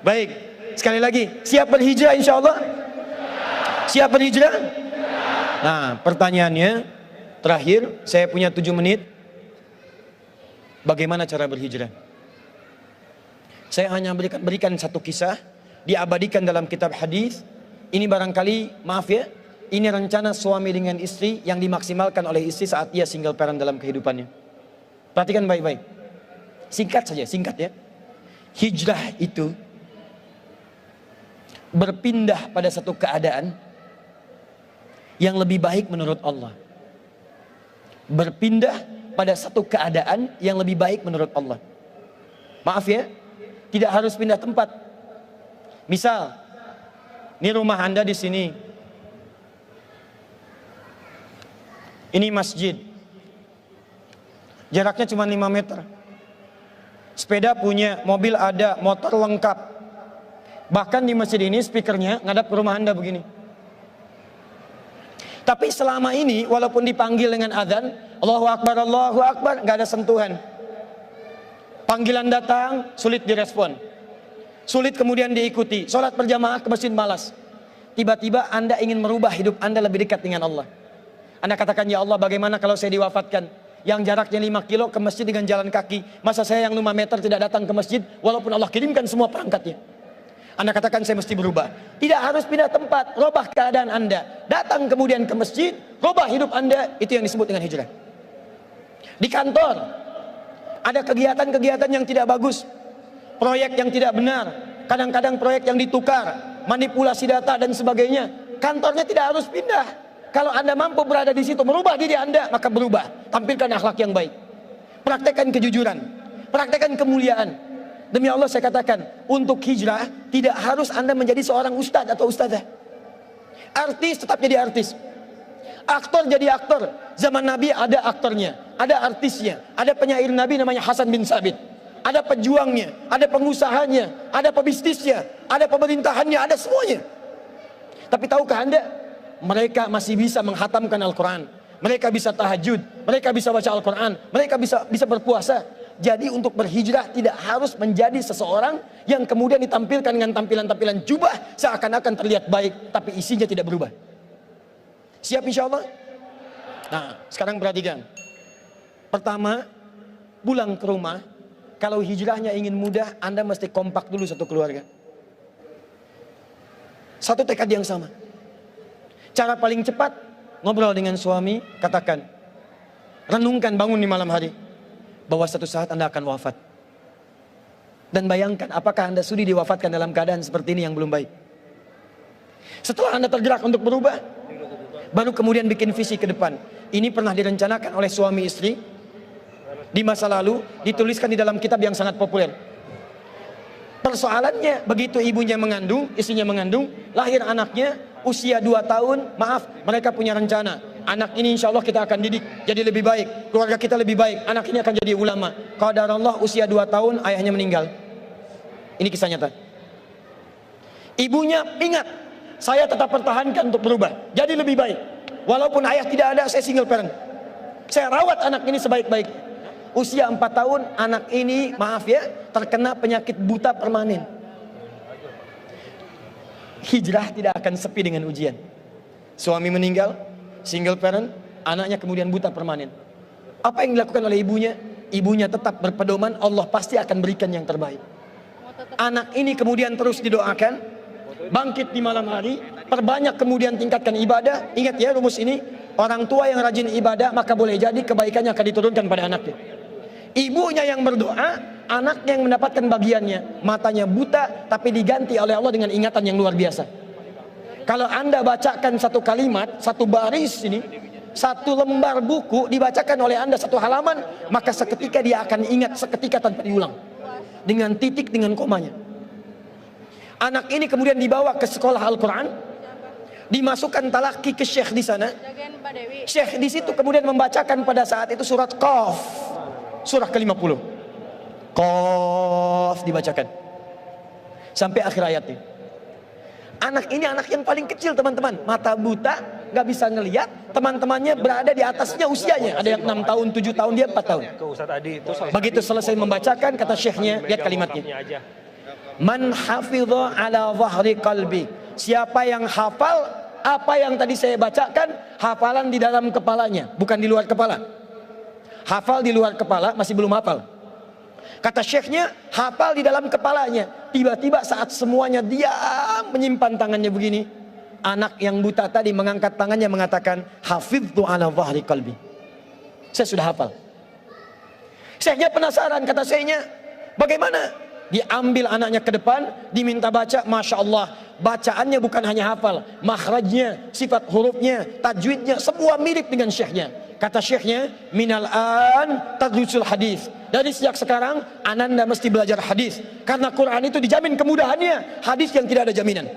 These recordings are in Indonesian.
Baik, sekali lagi, siap berhijrah insya Allah? Siap berhijrah? Nah, pertanyaannya terakhir, saya punya 7 menit. Bagaimana cara berhijrah? Saya hanya berikan satu kisah, diabadikan dalam kitab hadis. Ini barangkali, maaf ya, ini rencana suami dengan istri yang dimaksimalkan oleh istri saat ia single parent dalam kehidupannya. Perhatikan baik-baik. Singkat saja, singkat ya. Hijrah itu berpindah pada satu keadaan yang lebih baik menurut Allah. Berpindah pada satu keadaan yang lebih baik menurut Allah. Maaf ya, tidak harus pindah tempat. Misal, ini rumah Anda di sini. Ini masjid. Jaraknya cuma 5 meter. Sepeda punya, mobil ada, motor lengkap. Bahkan di masjid ini speakernya ngadap ke rumah Anda begini. Tapi selama ini walaupun dipanggil dengan adzan, Allahu Akbar, nggak ada sentuhan. Panggilan datang, sulit direspon. Sulit kemudian diikuti. Sholat berjamaah ke masjid malas. Tiba-tiba Anda ingin merubah hidup Anda lebih dekat dengan Allah. Anda katakan, ya Allah, bagaimana kalau saya diwafatkan? Yang jaraknya 5 kilo ke masjid dengan jalan kaki. Masa saya yang 5 meter tidak datang ke masjid walaupun Allah kirimkan semua perangkatnya? Anda katakan saya mesti berubah. Tidak harus pindah tempat, robah keadaan Anda. Datang kemudian ke masjid, robah hidup Anda. Itu yang disebut dengan hijrah. Di kantor, ada kegiatan-kegiatan yang tidak bagus. Proyek yang tidak benar. Kadang-kadang proyek yang ditukar, manipulasi data dan sebagainya. Kantornya tidak harus pindah. Kalau Anda mampu berada di situ, merubah diri Anda, maka berubah. Tampilkan akhlak yang baik. Praktekkan kejujuran. Praktekkan kemuliaan. Demi Allah saya katakan, untuk hijrah tidak harus Anda menjadi seorang ustadz atau ustadzah. Artis tetap jadi artis. Aktor jadi aktor. Zaman Nabi ada aktornya, ada artisnya, ada penyair Nabi namanya Hasan bin Sabit. Ada pejuangnya, ada pengusahanya, ada pebisnisnya, ada pemerintahannya, ada semuanya. Tapi tahukah Anda, mereka masih bisa menghatamkan Al-Quran. Mereka bisa tahajud, mereka bisa baca Al-Quran, mereka bisa berpuasa. Jadi untuk berhijrah tidak harus menjadi seseorang yang kemudian ditampilkan dengan tampilan-tampilan jubah seakan-akan terlihat baik, tapi isinya tidak berubah. Siap insya Allah? Nah, sekarang perhatikan. Pertama, pulang ke rumah, kalau hijrahnya ingin mudah, Anda mesti kompak dulu satu keluarga. Satu tekad yang sama. Cara paling cepat, ngobrol dengan suami, katakan, renungkan, bangun di malam hari, bahwa satu saat Anda akan wafat. Dan bayangkan, apakah Anda sudi diwafatkan dalam keadaan seperti ini yang belum baik? Setelah Anda tergerak untuk berubah, baru kemudian bikin visi ke depan. Ini pernah direncanakan oleh suami istri di masa lalu, dituliskan di dalam kitab yang sangat populer. Persoalannya, begitu ibunya mengandung, istrinya mengandung, lahir anaknya, usia 2 tahun, maaf, mereka punya rencana. Anak ini insya Allah kita akan didik jadi lebih baik, keluarga kita lebih baik, anak ini akan jadi ulama. Qadarullah usia 2 tahun ayahnya meninggal. Ini kisah nyata. Ibunya ingat, saya tetap pertahankan untuk berubah, jadi lebih baik. Walaupun ayah tidak ada, saya single parent. Saya rawat anak ini sebaik-baik. Usia 4 tahun, anak ini maaf ya, terkena penyakit buta permanen. Hijrah tidak akan sepi dengan ujian. Suami meninggal, single parent, anaknya kemudian buta permanen. Apa yang dilakukan oleh ibunya? Ibunya tetap berpedoman, Allah pasti akan berikan yang terbaik. Anak ini kemudian terus didoakan, bangkit di malam hari, perbanyak kemudian tingkatkan ibadah. Ingat ya rumus ini, orang tua yang rajin ibadah maka boleh jadi kebaikannya akan diturunkan pada anaknya. Ibunya yang berdoa, anaknya yang mendapatkan bagiannya. Matanya buta tapi diganti oleh Allah dengan ingatan yang luar biasa. Kalau Anda bacakan satu kalimat, satu baris ini, satu lembar buku dibacakan oleh Anda satu halaman, maka seketika dia akan ingat seketika tanpa diulang. Dengan titik, dengan komanya. Anak ini kemudian dibawa ke sekolah Al-Quran, dimasukkan talaki ke syekh di sana. Syekh di situ kemudian membacakan pada saat itu surat Qaf, surah ke-50. Qaf dibacakan sampai akhir ayatnya. Anak ini anak yang paling kecil teman-teman, mata buta, nggak bisa ngelihat, teman-temannya berada di atasnya usianya, ada yang 6 tahun, 7 tahun, dia 4 tahun. Begitu selesai membacakan, kata syekhnya, lihat kalimatnya. Man hafidha ala dhahri qalbi. Siapa yang hafal apa yang tadi saya bacakan, hafalan di dalam kepalanya, bukan di luar kepala. Hafal di luar kepala masih belum hafal. Kata syekhnya, hafal di dalam kepalanya. Tiba-tiba saat semuanya diam menyimpan tangannya begini, anak yang buta tadi mengangkat tangannya mengatakan, hafidhu ala dhahri qalbi. Saya sudah hafal. Syekhnya penasaran, kata syekhnya, bagaimana? Diambil anaknya ke depan, diminta baca, Masya Allah. Bacaannya bukan hanya hafal, makhrajnya, sifat hurufnya, tajwidnya, semua mirip dengan syekhnya. Kata syekhnya, minal an tadrusul hadis. Dari sejak sekarang, ananda mesti belajar hadis. Karena Quran itu dijamin kemudahannya, hadis yang tidak ada jaminan.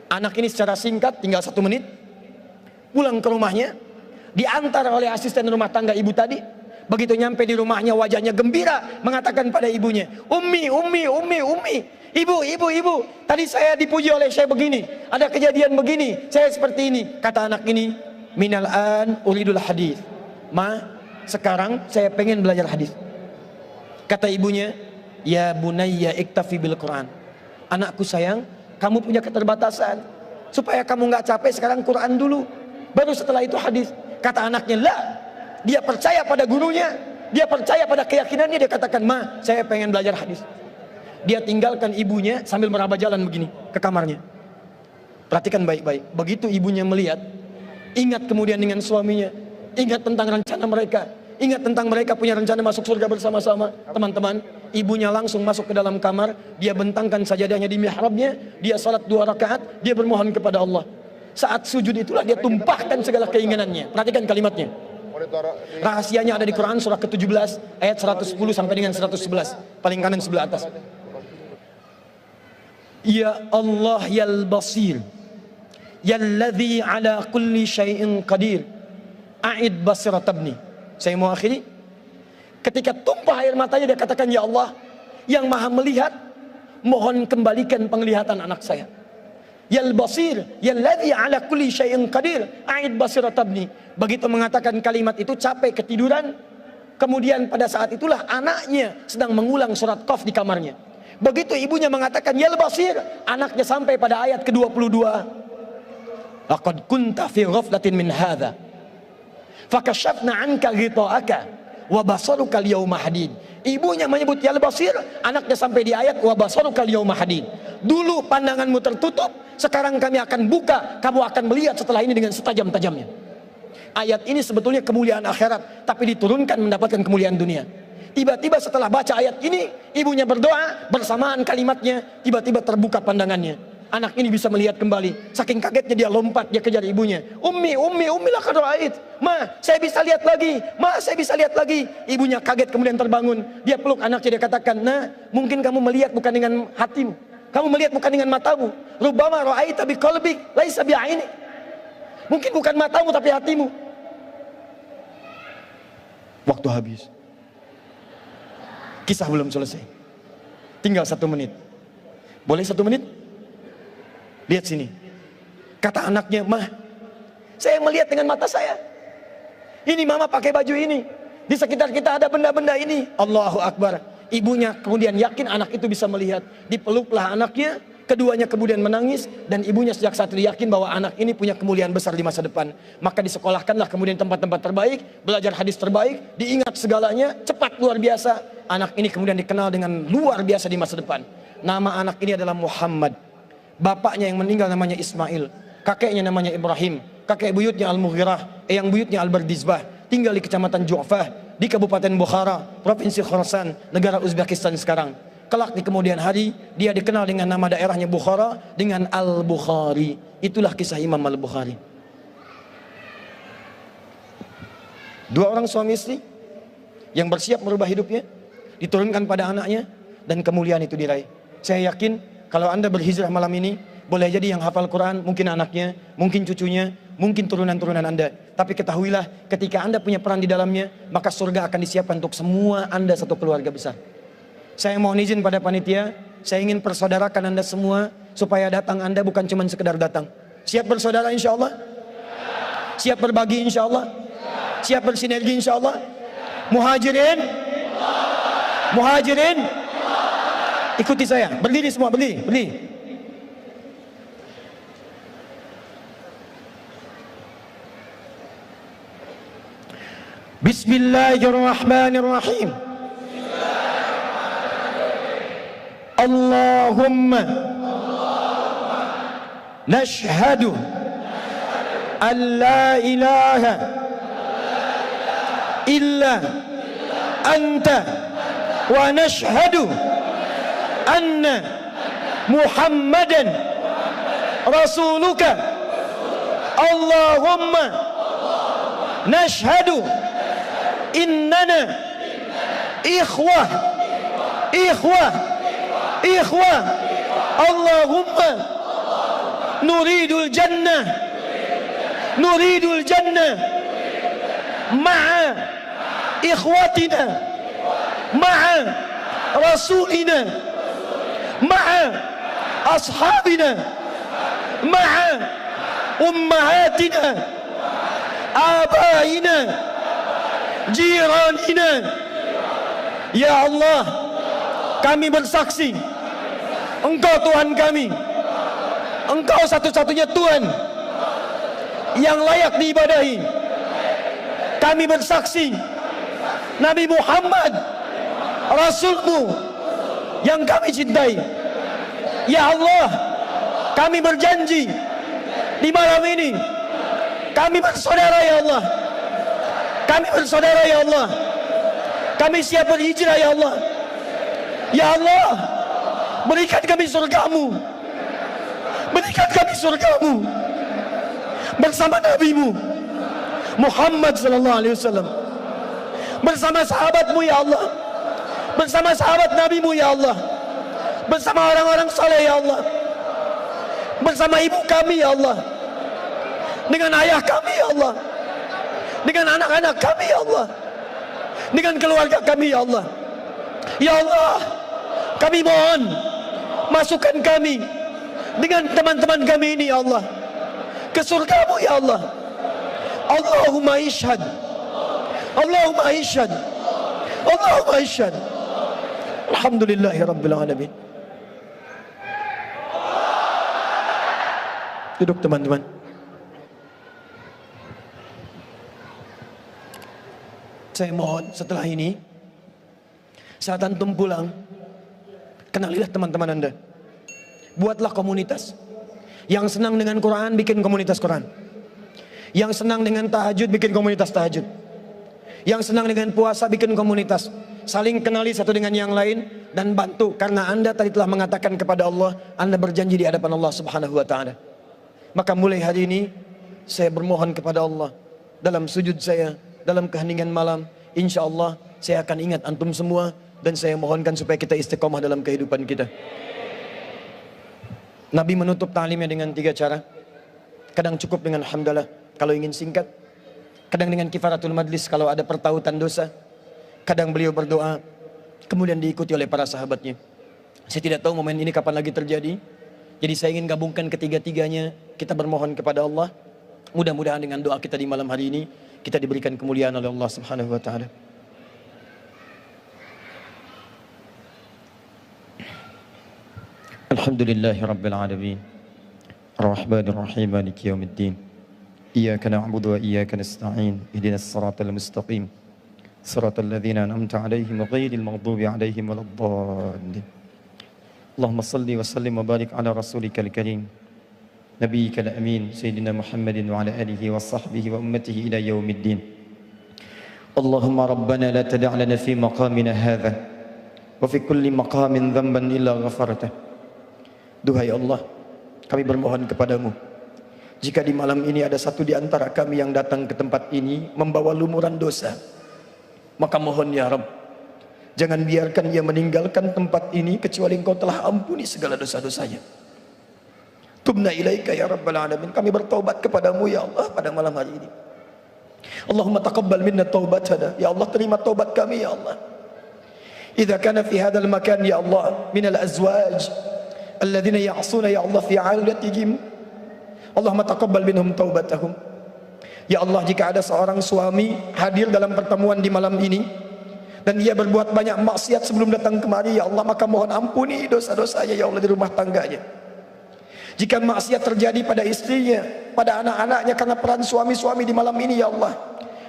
Anak ini secara singkat, tinggal 1 menit, pulang ke rumahnya, diantar oleh asisten rumah tangga ibu tadi. Begitu nyampe di rumahnya, wajahnya gembira, mengatakan pada ibunya, Ummi, ibu, tadi saya dipuji oleh saya begini, ada kejadian begini, saya seperti ini. Kata anak ini, minal an uridul hadis. Ma, sekarang saya pengen belajar hadis. Kata ibunya, ya bunayya iktafi bil Quran. Anakku sayang, kamu punya keterbatasan, supaya kamu nggak capek sekarang Quran dulu, baru setelah itu hadis. Kata anaknya, lah, dia percaya pada gurunya, dia percaya pada keyakinannya, dia katakan, ma, saya pengen belajar hadis. Dia tinggalkan ibunya sambil meraba jalan begini ke kamarnya. Perhatikan baik-baik. Begitu ibunya melihat, ingat kemudian dengan suaminya, ingat tentang rencana mereka, ingat tentang mereka punya rencana masuk surga bersama-sama. Teman-teman, ibunya langsung masuk ke dalam kamar, dia bentangkan sajadahnya di mihrabnya, dia salat 2 rakaat, dia bermohon kepada Allah. Saat sujud itulah dia tumpahkan segala keinginannya. Perhatikan kalimatnya. Rahasianya ada di Quran surah ke-17 ayat 110 sampai dengan 111, paling kanan sebelah atas. Ya Allah yal basir, yalladzi ala kulli syai'in qadir, a'id basirat ibni. Saya mau akhiri. Ketika tumpah air matanya dia katakan, ya Allah yang maha melihat, mohon kembalikan penglihatan anak saya. Yal basir, yalladzi ala kulli syai'in qadir, a'id basirat ibni. Begitu mengatakan kalimat itu capek ketiduran. Kemudian pada saat itulah anaknya sedang mengulang surat Qaf di kamarnya. Begitu ibunya mengatakan yal basir, anaknya sampai pada ayat ke-22. Laqad kunta fi ghaflatin min hadza fakashafna 'anka ghita'aka wa basaruka al-yawma hadid. Ibunya menyebut yal basir, anaknya sampai di ayat wa basaruka al-yawma hadid. Dulu pandanganmu tertutup, sekarang kami akan buka, kamu akan melihat setelah ini dengan setajam-tajamnya. Ayat ini sebetulnya kemuliaan akhirat, tapi diturunkan mendapatkan kemuliaan dunia. Tiba-tiba setelah baca ayat ini, ibunya berdoa, bersamaan kalimatnya, tiba-tiba terbuka pandangannya. Anak ini bisa melihat kembali. Saking kagetnya dia lompat, dia kejar ibunya. Ummi laqad ra'ait. Ma, saya bisa lihat lagi. Ma, saya bisa lihat lagi. Ibunya kaget kemudian terbangun. Dia peluk anaknya, dia katakan, nah, mungkin kamu melihat bukan dengan hatimu. Kamu melihat bukan dengan matamu. Rubbama ra'aita biqalbik laisa bi'aini. Mungkin bukan matamu tapi hatimu. Waktu habis. Kisah belum selesai. Tinggal 1 menit. Boleh 1 menit? Lihat sini. Kata anaknya, mah, saya melihat dengan mata saya. Ini mama pakai baju ini. Di sekitar kita ada benda-benda ini. Allahu Akbar. Ibunya kemudian yakin anak itu bisa melihat. Dipeluklah anaknya. Keduanya kemudian menangis. Dan ibunya sejak saat itu yakin bahwa anak ini punya kemuliaan besar di masa depan. Maka disekolahkanlah kemudian tempat-tempat terbaik. Belajar hadis terbaik. Diingat segalanya. Cepat luar biasa. Anak ini kemudian dikenal dengan luar biasa di masa depan. Nama anak ini adalah Muhammad. Bapaknya yang meninggal namanya Ismail. Kakeknya namanya Ibrahim. Kakek buyutnya Al-Mughirah. Eyang buyutnya Al-Bardizbah. Tinggal di kecamatan Ju'fah. Di Kabupaten Bukhara. Provinsi Khorasan. Negara Uzbekistan sekarang. Kelak di kemudian hari dia dikenal dengan nama daerahnya Bukhara dengan Al-Bukhari. Itulah kisah Imam Al-Bukhari. 2 orang suami istri yang bersiap merubah hidupnya, diturunkan pada anaknya, dan kemuliaan itu diraih. Saya yakin kalau Anda berhijrah malam ini, boleh jadi yang hafal Quran mungkin anaknya, mungkin cucunya, mungkin turunan-turunan Anda. Tapi ketahuilah, ketika Anda punya peran di dalamnya, maka surga akan disiapkan untuk semua Anda satu keluarga besar. Saya mohon izin pada panitia, saya ingin persaudarakan Anda semua, supaya datang Anda bukan cuma sekedar datang. Siap bersaudara insya Allah? Siap berbagi insya Allah? Siap bersinergi insya Allah? Muhajirin? Muhajirin? Ikuti saya, berdiri semua, berdiri, berdiri. Bismillahirrahmanirrahim. Allahumma nashhadu an la ilaha illa anta wa nashhadu anna Muhammadan rasuluka. Allahumma nashhadu innana ikhwah Allahumma nuridul jannah ma'a ikhwatina ma'a rasulina ma'a ashabina ma'a ummahatina abaina jiranina. Ya Allah, kami bersaksi Engkau Tuhan kami, Engkau satu-satunya Tuhan yang layak diibadahi. Kami bersaksi Nabi Muhammad Rasulmu yang kami cintai. Ya Allah, kami berjanji di malam ini kami bersaudara ya Allah. Kami bersaudara ya Allah. Kami siap berhijrah ya Allah. Ya Allah, berikan kami surgamu. Berikan kami surgamu bersama Nabi-Mu Muhammad sallallahu alaihi wasallam, bersama sahabat-Mu ya Allah, bersama sahabat Nabi-Mu ya Allah, bersama orang-orang saleh ya Allah, bersama ibu kami ya Allah, dengan ayah kami ya Allah, dengan anak-anak kami ya Allah, dengan keluarga kami ya Allah. Ya Allah, kami mohon masukkan kami dengan teman-teman kami ini ya Allah ke surga-Mu ya Allah. Allahumma ishhad, Allahumma ishhad, Allahumma ishhad. Alhamdulillahi rabbil alamin. Duduk teman-teman. Saya mohon setelah ini, saat antum pulang, kenalilah teman-teman Anda. Buatlah komunitas. Yang senang dengan Quran, bikin komunitas Quran. Yang senang dengan tahajud, bikin komunitas tahajud. Yang senang dengan puasa, bikin komunitas. Saling kenali satu dengan yang lain dan bantu. Karena Anda tadi telah mengatakan kepada Allah, Anda berjanji di hadapan Allah Subhanahu wa Ta'ala. Maka mulai hari ini saya bermohon kepada Allah dalam sujud saya, dalam keheningan malam, insya Allah saya akan ingat antum semua dan saya mohonkan supaya kita istiqomah dalam kehidupan kita. Nabi menutup ta'limnya dengan 3 cara. Kadang cukup dengan hamdalah kalau ingin singkat, kadang dengan kifaratul majlis kalau ada pertautan dosa, kadang beliau berdoa, kemudian diikuti oleh para sahabatnya. Saya tidak tahu momen ini kapan lagi terjadi, jadi saya ingin gabungkan ketiga-tiganya. Kita bermohon kepada Allah, mudah-mudahan dengan doa kita di malam hari ini kita diberikan kemuliaan oleh Allah Subhanahu wa Ta'ala. Alhamdulillahi rabbil alamin, Ar-Rahmanir Rahim, Maliki yaumiddin. Iyyaka na'budu wa iyyaka nasta'in. Ihdinas siratal mustaqim. Siratal ladzina an'amta 'alaihim ghairil maghdubi 'alaihim waladdallin. Allahumma salli wa sallim wa barik ala rasulikal karim, nabiyyikal amin, sayyidina Muhammadin wa ala alihi wa sahbihi wa ummatihi ila yaumiddin. Allahumma rabbana la tada' lana fi maqamina hadha wa fi kulli maqamin dhanban illa ghafartah. Duhai Allah, kami bermohon kepadamu, jika di malam ini ada satu di antara kami yang datang ke tempat ini membawa lumuran dosa, maka mohon ya Rabb, jangan biarkan ia meninggalkan tempat ini kecuali Engkau telah ampuni segala dosa-dosanya. Tubna ilaika ya Rabbal alamin, kami bertaubat kepadamu ya Allah pada malam hari ini. Allahumma taqabbal minna taubatana, ya Allah terima taubat kami ya Allah. Idza kana fi hadzal makan ya Allah min al-azwaj alladzina ya'suna ya Allah fi 'ailatihim, Allahumma taqabbal minhum taubatahum. Ya Allah, jika ada seorang suami hadir dalam pertemuan di malam ini dan dia berbuat banyak maksiat sebelum datang kemari, ya Allah, maka mohon ampuni dosa-dosanya ya Allah di rumah tangganya. Jika maksiat terjadi pada istrinya, pada anak-anaknya karena peran suami-suami di malam ini ya Allah,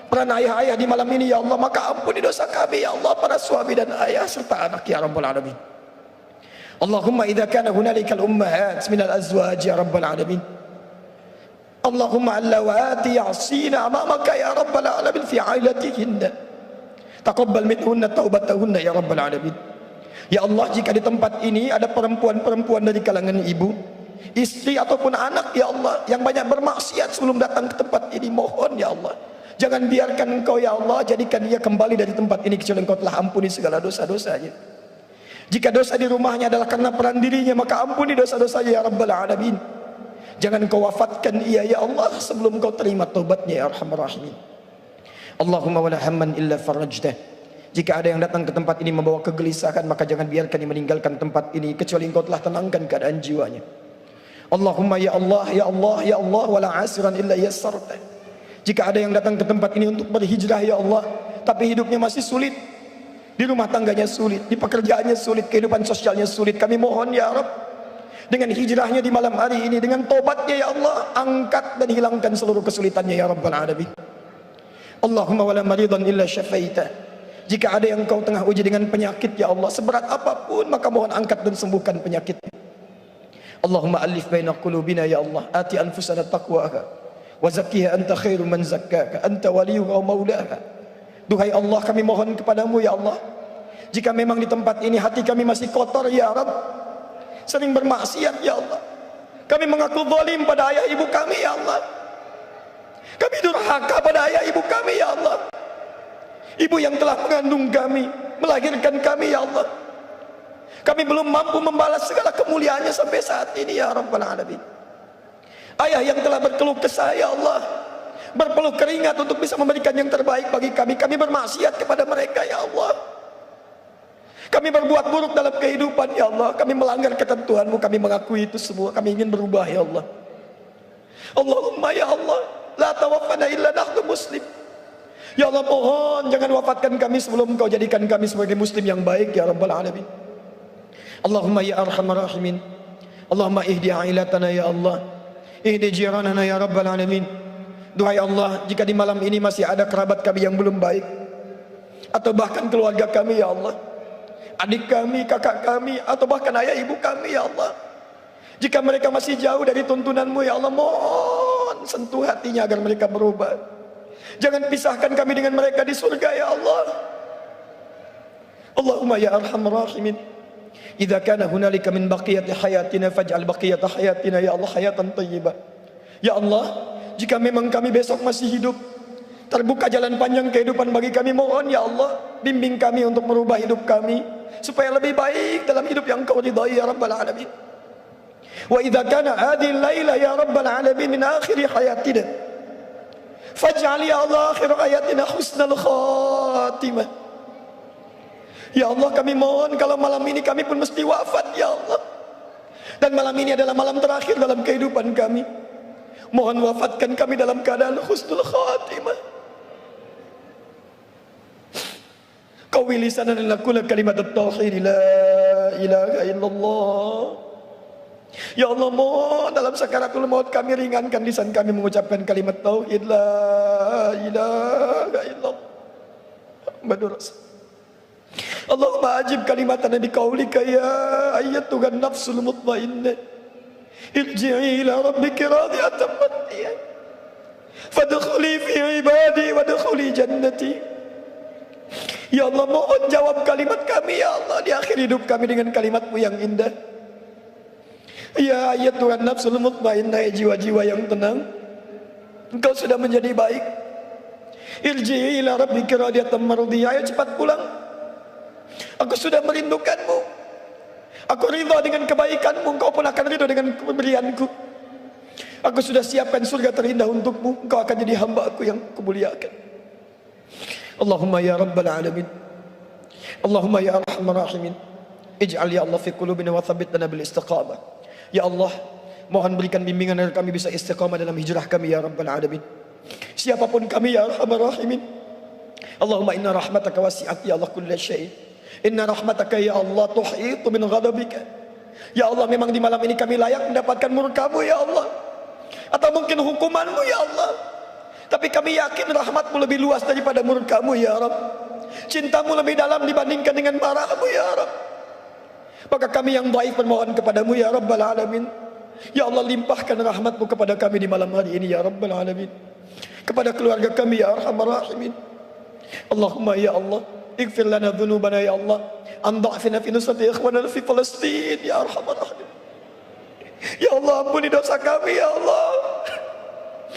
peran ayah-ayah di malam ini ya Allah, maka ampuni dosa kami ya Allah, para suami dan ayah serta anak ya Rabbal Alamin. Allahumma idza kana hunalika al-ummahat min al-azwaj ya Rabbal Alamin, Allahumma allawati ya'sina amamaka ya Rabbal Alamin fi ailatihinna, taqabbal minhunna taubatahunna ya Rabbal Alamin. Ya Allah, jika di tempat ini ada perempuan-perempuan dari kalangan ibu, istri ataupun anak ya Allah yang banyak bermaksiat sebelum datang ke tempat ini, mohon ya Allah, jangan biarkan Engkau ya Allah jadikan dia kembali dari tempat ini kecuali Engkau telah ampuni segala dosa-dosanya. Jika dosa di rumahnya adalah karena peran dirinya, maka ampuni dosa-dosanya ya Rabbal Alamin. Jangan Engkau wafatkan ia ya Allah sebelum Engkau terima taubatnya ya Arhamar Rahimin. Allahumma wala hamman illa farajtah. Jika ada yang datang ke tempat ini membawa kegelisahan, maka jangan biarkan dia meninggalkan tempat ini kecuali Engkau telah tenangkan keadaan jiwanya. Allahumma ya Allah, ya Allah, ya Allah, wala asiran illa yassarta. Jika ada yang datang ke tempat ini untuk berhijrah ya Allah, tapi hidupnya masih sulit, di rumah tangganya sulit, di pekerjaannya sulit, kehidupan sosialnya sulit, kami mohon ya Rabb, dengan hijrahnya di malam hari ini, dengan tobatnya ya Allah, angkat dan hilangkan seluruh kesulitannya ya Rabbal Alamin. Allahumma wala maridan illa syafaita. Jika ada yang Kau tengah uji dengan penyakit ya Allah, seberat apapun, maka mohon angkat dan sembuhkan penyakit. Allahumma alif baina qulubina ya Allah, ati anfusana taqwaha wa zakkiha anta khairu man zakkaka anta waliyuha wa maulaha. Duhai Allah, kami mohon kepadamu ya Allah, jika memang di tempat ini hati kami masih kotor ya Rabb, sering bermaksiat ya Allah, kami mengaku zalim pada ayah ibu kami ya Allah, kami durhaka pada ayah ibu kami ya Allah, ibu yang telah mengandung kami, melahirkan kami ya Allah, kami belum mampu membalas segala kemuliaannya sampai saat ini ya Rabbal Alamin. Ayah yang telah berkeluh kesah ya Allah, berpeluh keringat untuk bisa memberikan yang terbaik bagi kami, kami bermaksiat kepada mereka ya Allah. Kami berbuat buruk dalam kehidupan ya Allah, kami melanggar ketentuan-Mu, kami mengakui itu semua, kami ingin berubah ya Allah. Allahumma ya Allah, la tawaffana illa nahnu muslim. Ya Allah, mohon jangan wafatkan kami sebelum Engkau jadikan kami sebagai muslim yang baik ya Rabbal Alamin. Allahumma ya Arhamar Rahimin, Allahumma ihdi ailatana ya Allah, ihdi jiranana ya Rabbal Alamin. Duhai Allah, jika di malam ini masih ada kerabat kami yang belum baik, atau bahkan keluarga kami ya Allah, adik kami, kakak kami, atau bahkan ayah ibu kami ya Allah, jika mereka masih jauh dari tuntunan-Mu ya Allah, mohon sentuh hatinya agar mereka berubah. Jangan pisahkan kami dengan mereka di surga ya Allah. Allahumma ya Arhamar Rahimin, idza kana hunalika min baqiyati hayatina faj'al baqiyata hayatina ya Allah hayatan thayyibah. Ya Allah, jika memang kami besok masih hidup, terbuka jalan panjang kehidupan bagi kami, mohon ya Allah, bimbing kami untuk merubah hidup kami supaya lebih baik dalam hidup yang Kau ridhai ya Rabbal Alamin. Wa idza kana hadhihi al-laila ya Rabbal Alamin min akhir hayatina faj'al ya Allah akhir hayatina husnal khatimah. Ya Allah, kami mohon kalau malam ini kami pun mesti wafat ya Allah, dan malam ini adalah malam terakhir dalam kehidupan kami, mohon wafatkan kami dalam keadaan husnul khatimah. Qawi lisanana naqula kalimat at-tauhid la ilaha illallah. Ya Allah, mohon dalam sakaratul maut kami ringankan lisan kami mengucapkan kalimat tauhid la ilaha illallah Muhammadur Rasul. Allahumma ajib kalimatana biqaulika ya ayyatuhan nafsul mutmainnah irji'i ila rabbiki radiyatan mardiyah fadkhuli fi ibadi wadkhuli jannati. Ya Allah, mohon jawab kalimat kami ya Allah di akhir hidup kami dengan kalimat-Mu yang indah. Ya ayyatuhan nafsul mutmainnah, jiwa-jiwa yang tenang, engkau sudah menjadi baik. Irji'i ila rabbiki radiyatan mardiyah, ayo cepat pulang. Aku sudah merindukan-Mu. Aku ridha dengan kebaikan-Mu, Engkau pun akan ridha dengan pemberian-Ku. Aku sudah siapkan surga terindah untuk-Mu, Engkau akan jadi hamba-Ku yang Kumuliakan. Allahumma ya Rabbal Alamin, Allahumma ya Arhamar Rahimin, ij'al ya Allah fi qulubina wa thabbitna bil istiqamah. Ya Allah, mohon berikan bimbingan agar kami bisa istiqamah dalam hijrah kami ya Rabbal Alamin. Siapapun kami ya Arhamar Rahimin, Allahumma inna rahmataka wasi'at ya Allah kulla syai'. Inna rahmataka ya Allah tuhitu min ghadabika. Ya Allah, memang di malam ini kami layak mendapatkan murka-Mu ya Allah, atau mungkin hukuman-Mu ya Allah. Tapi kami yakin rahmat-Mu lebih luas daripada murka-Mu ya Rabb. Cinta-Mu lebih dalam dibandingkan dengan marah-Mu ya Rabb. Maka kami yang dhaif bermohon kepadamu ya Rabbal Alamin. Ya Allah, limpahkan rahmat-Mu kepada kami di malam hari ini ya Rabbal Alamin. Kepada keluarga kami ya Arhamar Rahimin. Allahumma ya Allah, ighfir lana dhunubana ya Allah, an dha'fina fi nusrati ikhwanana fi Palestin ya Arhamar Rahimin. Ya Allah, ampuni dosa kami ya Allah.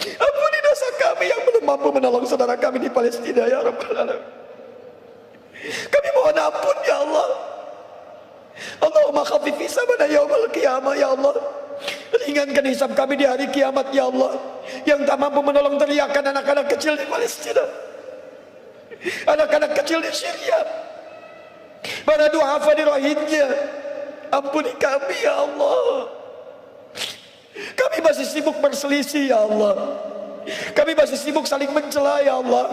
Ampuni dosa kami yang belum mampu menolong saudara kami di Palestina ya Rabbal Alamin. Kami mohon ampun ya Allah. Allahumma khaffif hisabana yaumal qiyamah ya Allah. Ringankan hisab kami di hari kiamat ya Allah, yang tak mampu menolong teriakan anak-anak kecil di Palestina, anak-anak kecil di Syria, para duafa di Rohingya. Ampuni kami ya Allah. Kami masih sibuk berselisih ya Allah. Kami masih sibuk saling mencela ya Allah.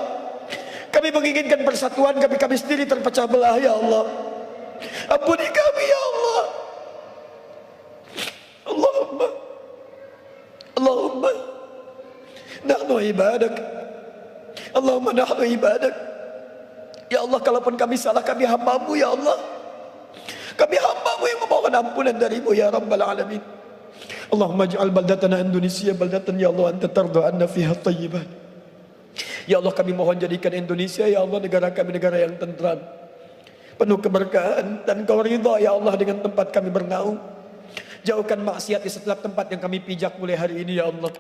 Kami menginginkan persatuan, tapi kami sendiri terpecah belah ya Allah. Ampuni kami ya Allah. Allahumma nahnu ibadak. Allahumma nahnu ibadak. Ya Allah, kalaupun kami salah, kami hamba-Mu ya Allah. Kami hamba-Mu yang memohon ampunan dari-Mu ya Rabbal Alamin. Allahumma ja'al baldatana Indonesia baldatan ya Allah anta tarda anna fiha thayyiban. Ya Allah, kami mohon jadikan Indonesia ya Allah negara kami negara yang tentram, penuh keberkahan, dan Kau ridha ya Allah dengan tempat kami bernaung. Jauhkan maksiat di setiap tempat yang kami pijak mulai hari ini ya Allah.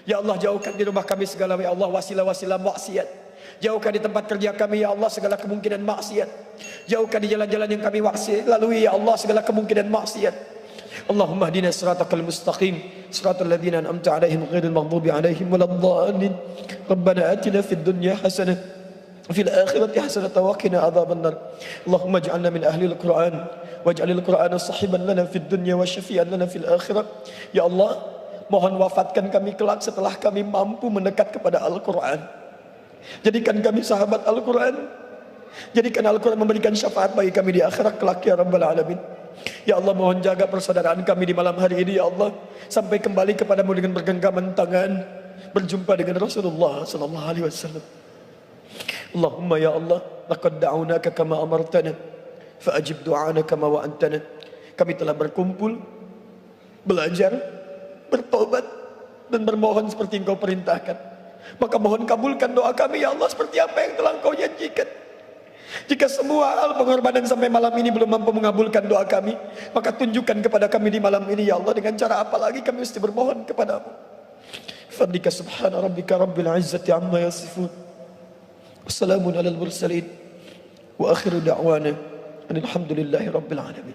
Ya Allah, jauhkan di rumah kami segala ya Allah wasilah-wasilah maksiat. Jauhkan di tempat kerja kami ya Allah segala kemungkinan maksiat. Jauhkan di jalan-jalan yang kami lalui ya Allah segala kemungkinan maksiat. Allahumma hdina siratal mustaqim, siratal ladzina an'amta 'alaihim ghairil maghdubi 'alaihim waladdallin. Rabbana atina fid dunya hasanah وفي الآخرة حسنة وقنا عذاب النار. اللهم اجعلنا من أهل القرآن واجعل القرآن صاحبا لنا في الدنيا وشفيعا لنا في الآخرة. Ya Allah, mohon wafatkan kami kelak setelah kami mampu mendekat kepada Al-Quran. Jadikan kami sahabat Al-Quran. Jadikan Al-Quran memberikan syafaat bagi kami di akhirat kelak ya Rabbal Alamin. Ya Allah, mohon jaga persaudaraan kami di malam hari ini ya Allah, sampai kembali kepadamu dengan bergenggaman tangan, berjumpa dengan Rasulullah sallallahu alaihi wasallam. Allahumma ya Allah, laqad da'awnaka kama amartana fa'ajib du'ana kama wa'antana. Kami telah berkumpul, belajar, bertobat, dan bermohon seperti Engkau perintahkan. Maka mohon kabulkan doa kami ya Allah seperti apa yang telah Engkau janjikan. Jika semua hal pengorbanan sampai malam ini belum mampu mengabulkan doa kami, maka tunjukkan kepada kami di malam ini ya Allah, dengan cara apa lagi kami mesti bermohon kepadamu. Fadlika subhana rabbika rabbil izzati amma yasifun. Wassalamun alal mursalin wa akhiru da'wana alhamdulillahi rabbil alamin.